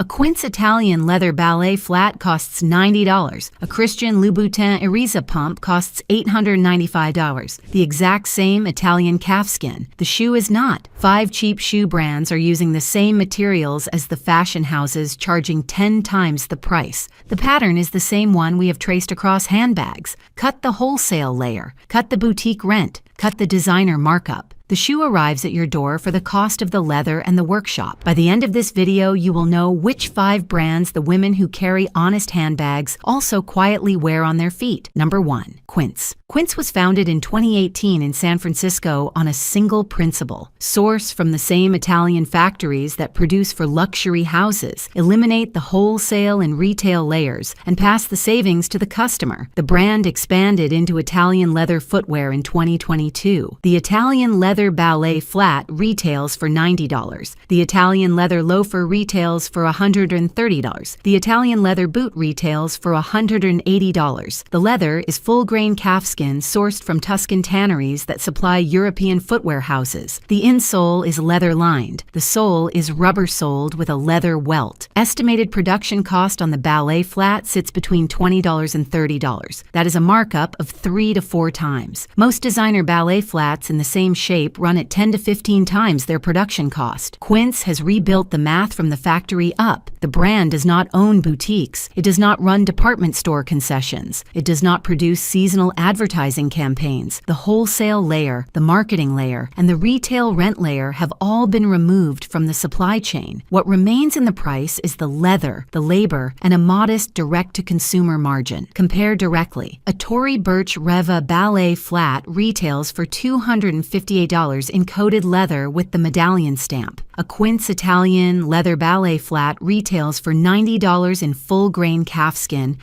Quince Italian leather ballet flat costs $90. A Christian Louboutin Iriza pump costs $895. The exact same Italian calfskin. The shoe is not. 5 cheap shoe brands are using the same materials as the fashion houses, charging 10 times the price. The pattern is the same one we have traced across handbags. Cut the wholesale layer. Cut the boutique rent. Cut the designer markup. The shoe arrives at your door for the cost of the leather and the workshop. By the end of this video, you will know which 5 brands the women who carry honest handbags also quietly wear on their feet. Number 1. Quince. Quince was founded in 2018 in San Francisco on a single principle: source from the same Italian factories that produce for luxury houses, eliminate the wholesale and retail layers, and pass the savings to the customer. The brand expanded into Italian leather footwear in 2022. The Italian leather ballet flat retails for $90. The Italian leather loafer retails for $130. The Italian leather boot retails for $180. The leather is full-grain calfskin sourced from Tuscan tanneries that supply European footwear houses. The insole is leather-lined. The sole is rubber-soled with a leather welt. Estimated production cost on the ballet flat sits between $20 and $30. That is a markup of 3 to 4 times. Most designer ballet flats in the same shape run at 10 to 15 times their production cost. Quince has rebuilt the math from the factory up. The brand does not own boutiques. It does not run department store concessions. It does not produce seasonal advertising campaigns. The wholesale layer, the marketing layer, and the retail rent layer have all been removed from the supply chain. What remains in the price is the leather, the labor, and a modest direct-to-consumer margin. Compare directly. A Tory Burch Reva ballet flat retails for $258 in coated leather with the medallion stamp. A Quince Italian leather ballet flat retails for $90 in full-grain calfskin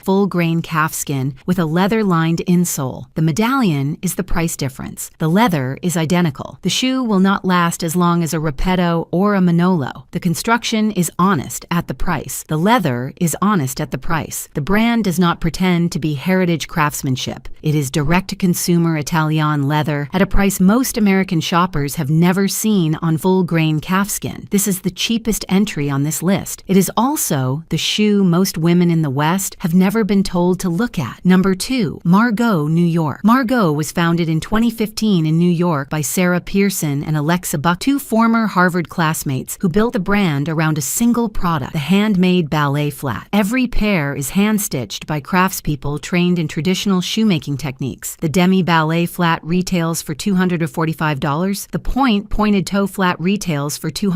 with a leather-lined insole. The medallion is the price difference. The leather is identical. The shoe will not last as long as a Repetto or a Manolo. The construction is honest at the price. The leather is honest at the price. The brand does not pretend to be heritage craftsmanship. It is direct-to-consumer Italian leather at a price most American shoppers have never seen on full-grain calfskin. This is the cheapest entry on this list. It is also the shoe most women in the West have never been told to look at. Number 2. Margaux New York. Margaux was founded in 2015 in New York by Sarah Pearson and Alexa Buck, 2 former Harvard classmates who built the brand around a single product, the handmade ballet flat. Every pair is hand-stitched by craftspeople trained in traditional shoemaking techniques. The demi ballet flat retails for $245. The pointed toe flat retails for $245.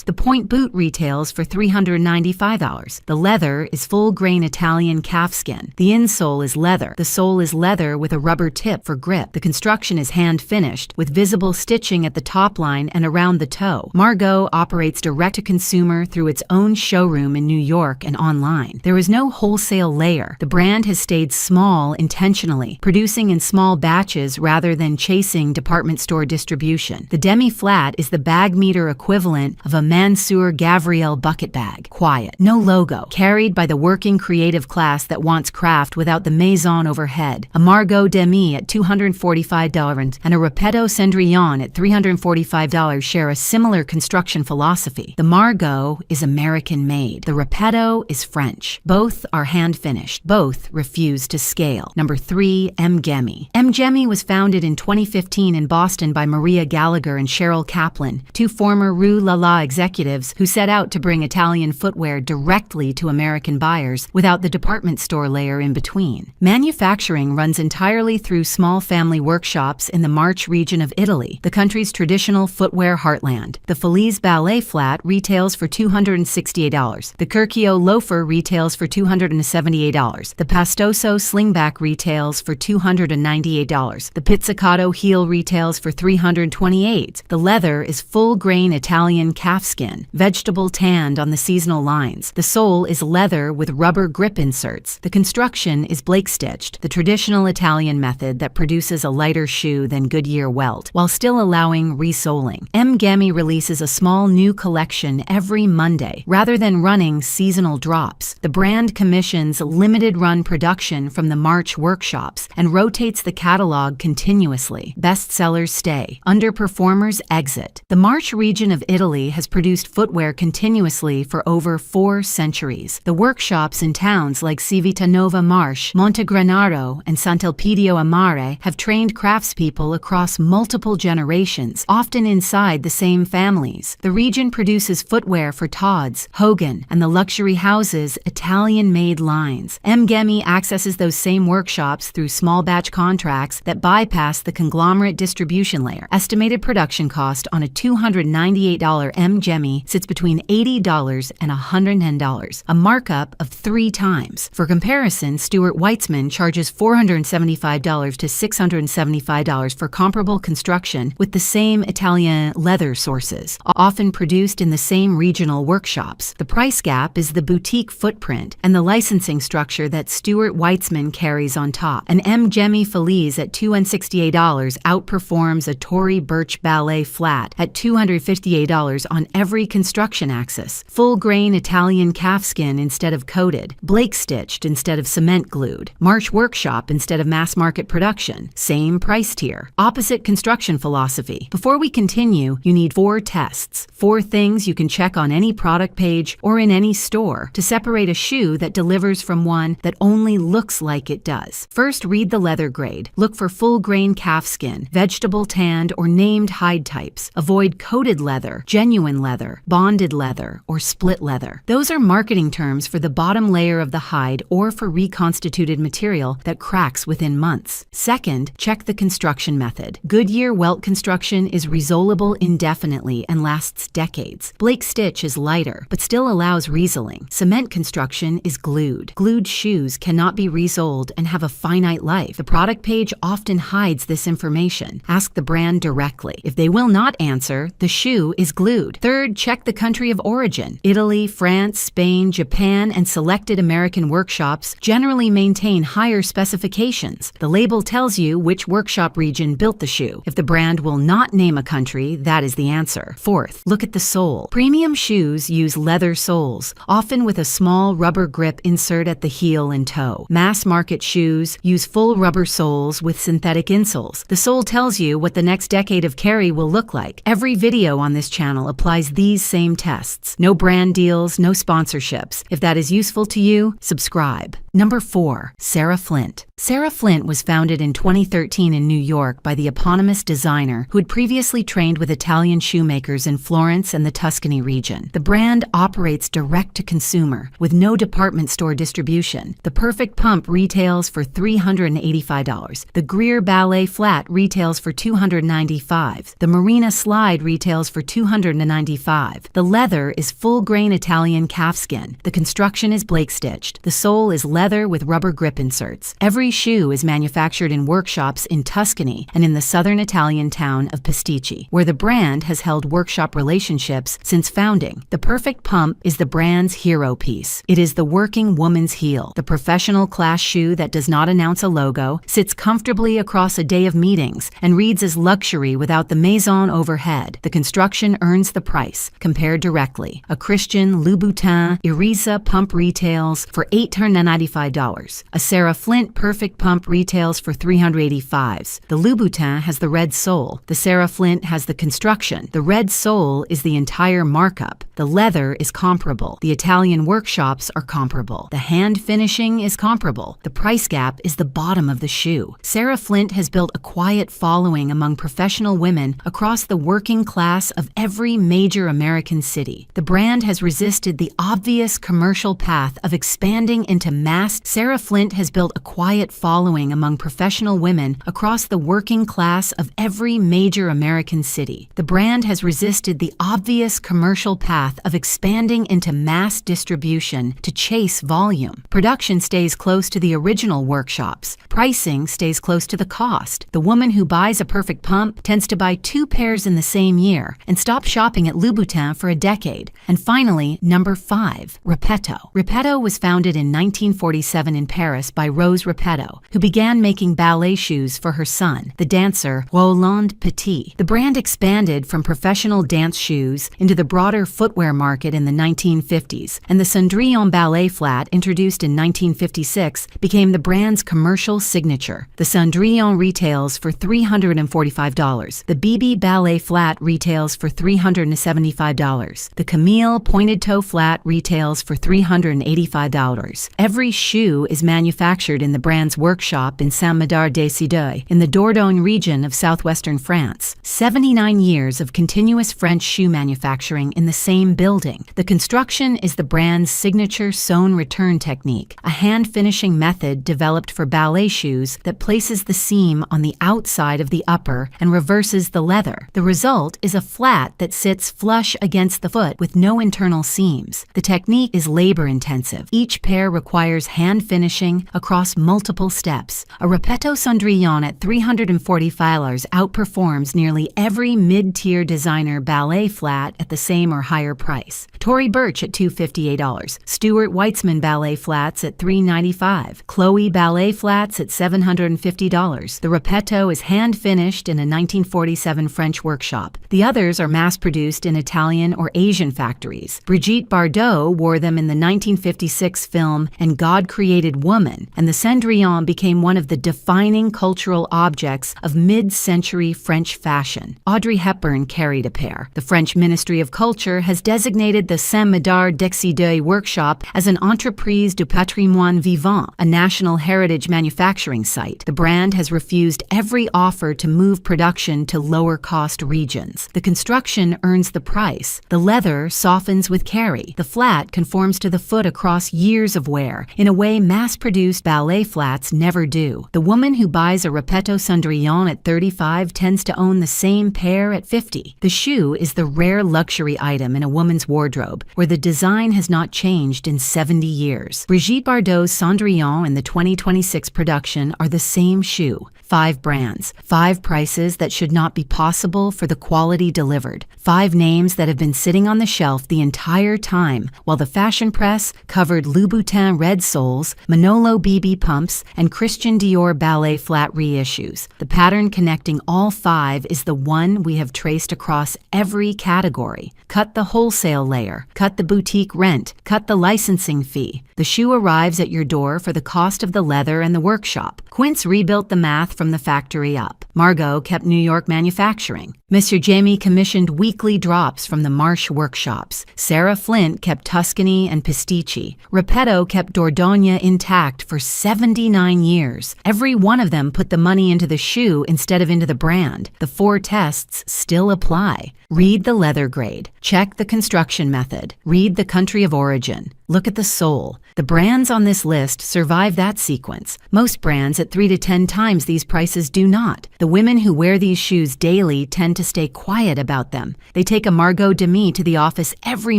The point boot retails for $395. The leather is full-grain Italian calfskin. The insole is leather. The sole is leather with a rubber tip for grip. The construction is hand-finished, with visible stitching at the top line and around the toe. Margaux operates direct-to-consumer through its own showroom in New York and online. There is no wholesale layer. The brand has stayed small intentionally, producing in small batches rather than chasing department store distribution. The demi-flat is the bag meter equivalent of a Mansour Gavriel bucket bag. Quiet. No logo. Carried by the working creative class that wants craft without the maison overhead. A Margaux demi at $245 and a Repetto Cendrillon at $345 share a similar construction philosophy. The Margaux is American-made. The Repetto is French. Both are hand-finished. Both refuse to scale. Number 3. M.Gemi. M.Gemi was founded in 2015 in Boston by Maria Gallagher and Cheryl Kaplan, 2 former Rue La La executives who set out to bring Italian footwear directly to American buyers without the department store layer in between. Manufacturing runs entirely through small family workshops in the Marche region of Italy, the country's traditional footwear heartland. The Felice ballet flat retails for $268. The Curcio loafer retails for $278. The Pastoso slingback retails for $298. The Pizzicato heel retails for $328. The leather is full-grain Italian calfskin, vegetable tanned on the seasonal lines. The sole is leather with rubber grip inserts. The construction is Blake-stitched, the traditional Italian method that produces a lighter shoe than Goodyear welt, while still allowing resoling. M.Gemi releases a small new collection every Monday, rather than running seasonal drops. The brand commissions limited-run production from the March workshops and rotates the catalog continuously. Best-selling sellers stay, underperformers exit. The Marche region of Italy has produced footwear continuously for over 4 centuries. The workshops in towns like Civitanova Marche, Montegranaro, and Sant'Elpidio a Mare have trained craftspeople across multiple generations, often inside the same families. The region produces footwear for Tod's, Hogan, and the luxury houses' Italian-made lines. M.Gemi accesses those same workshops through small batch contracts that bypass the conglomerate distribution layer. Estimated production cost on a $298 M.Gemi sits between $80 and $110, a markup of 3 times. For comparison, Stuart Weitzman charges $475 to $675 for comparable construction with the same Italian leather sources, often produced in the same regional workshops. The price gap is the boutique footprint and the licensing structure that Stuart Weitzman carries on top. An M.Gemi Feliz at $268 outperforms a Tory Birch ballet flat at $258 on every construction axis. Full-grain Italian calfskin instead of coated, Blake-stitched instead of cement-glued, March workshop instead of mass-market production. Same price tier. Opposite construction philosophy. Before we continue, you need 4 tests. 4 things you can check on any product page or in any store to separate a shoe that delivers from one that only looks like it does. First, read the leather grade. Look for full-grain calfskin, vegetable tanned or named hide types. Avoid coated leather, genuine leather, bonded leather, or split leather. Those are marketing terms for the bottom layer of the hide or for reconstituted material that cracks within months. Second, check the construction method. Goodyear welt construction is resolable indefinitely and lasts decades. Blake stitch is lighter, but still allows resoling. Cement construction is glued. Glued shoes cannot be resoled and have a finite life. The product page often hides this information. Ask the brand directly. If they will not answer, the shoe is glued. Third, check the country of origin. Italy, France, Spain, Japan, and selected American workshops generally maintain higher specifications. The label tells you which workshop region built the shoe. If the brand will not name a country, that is the answer. Fourth, look at the sole. Premium shoes use leather soles, often with a small rubber grip insert at the heel and toe. Mass market shoes use full rubber soles with synthetic insoles. The sole tells you what the next decade of carry will look like. Every video on this channel applies these same tests. No brand deals, no sponsorships. If that is useful to you, subscribe. Number 4. Sarah Flint. Sarah Flint was founded in 2013 in New York by the eponymous designer who had previously trained with Italian shoemakers in Florence and the Tuscany region. The brand operates direct to consumer with no department store distribution. The Perfect Pump retails for $385. The Greer Ballet Flat retails for $295. The Marina Slide retails for $295. The leather is full-grain Italian calfskin. The construction is Blake-stitched. The sole is leather with rubber grip inserts. Every shoe is manufactured in workshops in Tuscany and in the southern Italian town of Pasticci, where the brand has held workshop relationships since founding. The Perfect Pump is the brand's hero piece. It is the working woman's heel. The professional class shoe that does not announce a logo, sits comfortably across a day of meetings, and reads as luxury without the maison overhead. The construction earns the price. Compared directly. A Christian Louboutin Iriza pump retails for $895. A Sarah Flint Perfect Pump retails for $385. The Louboutin has the red sole. The Sarah Flint has the construction. The red sole is the entire markup. The leather is comparable. The Italian workshops are comparable. The hand finishing is comparable. The price gap is the bottom of the shoe. Sarah Flint has built a quiet following among professional women across the working class of every major American city. The brand has resisted the obvious commercial path of expanding into mass. Sarah Flint has built a quiet following among professional women across the working class of every major American city. The brand has resisted the obvious commercial path of expanding into mass distribution to chase volume. Production stays close to the original workshops. Pricing stays close to the cost. The woman who buys a Perfect Pump tends to buy 2 pairs in the same year and stop shopping at Louboutin for a decade. And finally, number 5, Repetto. Repetto was founded in 1947 in Paris by Rose Repetto Repetto, who began making ballet shoes for her son, the dancer Roland Petit. The brand expanded from professional dance shoes into the broader footwear market in the 1950s, and the Cendrillon ballet flat, introduced in 1956, became the brand's commercial signature. The Cendrillon retails for $345. The BB ballet flat retails for $375. The Camille pointed toe flat retails for $385. Every shoe is manufactured in the brand's workshop in Saint-Médard-des-Cédilles, in the Dordogne region of southwestern France. 79 years of continuous French shoe manufacturing in the same building. The construction is the brand's signature sewn return technique, a hand-finishing method developed for ballet shoes that places the seam on the outside of the upper and reverses the leather. The result is a flat that sits flush against the foot with no internal seams. The technique is labor-intensive. Each pair requires hand finishing across multiple steps. A Repetto Cendrillon at $340 outperforms nearly every mid-tier designer ballet flat at the same or higher price. Tory Burch at $258, Stuart Weitzman ballet flats at $395, Chloe ballet flats at $750. The Repetto is hand-finished in a 1947 French workshop. The others are mass-produced in Italian or Asian factories. Brigitte Bardot wore them in the 1956 film And God Created Woman, and the Cendrillon became one of the defining cultural objects of mid-century French fashion. Audrey Hepburn carried a pair. The French Ministry of Culture has designated the Saint-Médard-des-Cédilles workshop as an entreprise du patrimoine vivant, a national heritage manufacturing site. The brand has refused every offer to move production to lower-cost regions. The construction earns the price. The leather softens with carry. The flat conforms to the foot across years of wear, in a way mass-produced ballet flats never do. The woman who buys a Repetto Cendrillon at $35 tends to own the same pair at $50. The shoe is the rare luxury item in a woman's wardrobe, where the design has not changed in 70 years. Brigitte Bardot's Cendrillon and the 2026 production are the same shoe. 5 brands, 5 prices that should not be possible for the quality delivered, 5 names that have been sitting on the shelf the entire time while the fashion press covered Louboutin red soles, Manolo BB pumps, and Christian Dior ballet flat reissues. The pattern connecting all 5 is the one we have traced across every category. Cut the wholesale layer, cut the boutique rent, cut the licensing fee. The shoe arrives at your door for the cost of the leather and the workshop. Quince rebuilt the math from the factory up. Margaux kept New York manufacturing. M.Gemi commissioned weekly drops from the Marsh workshops. Sarah Flint kept Tuscany and Pasticci. Repetto kept Dordogne intact for 79 years. Every one of them put the money into the shoe instead of into the brand. The 4 tests still apply. Read the leather grade. Check the construction method. Read the country of origin. Look at the sole. The brands on this list survive that sequence. Most brands at 3 to 10 times these prices do not. The women who wear these shoes daily tend to stay quiet about them. They take a Margaux Demi to the office every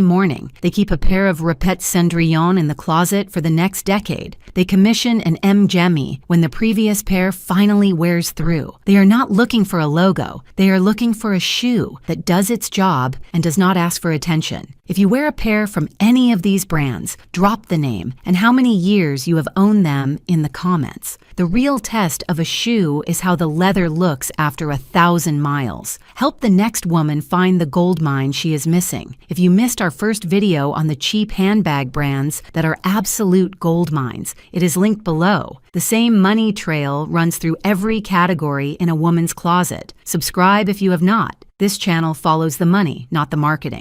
morning. They keep a pair of Repetto Cendrillon in the closet for the next decade. They commission an M.Gemi when the previous pair finally wears through. They are not looking for a logo. They are looking for a shoe that does its job and does not ask for attention. If you wear a pair from any of these brands, drop the name and how many years you have owned them in the comments. The real test of a shoe is how the leather looks after 1,000 miles. Help the next woman find the gold mine she is missing. If you missed our first video on the cheap handbag brands that are absolute gold mines, it is linked below. The same money trail runs through every category in a woman's closet. Subscribe if you have not. This channel follows the money, not the marketing.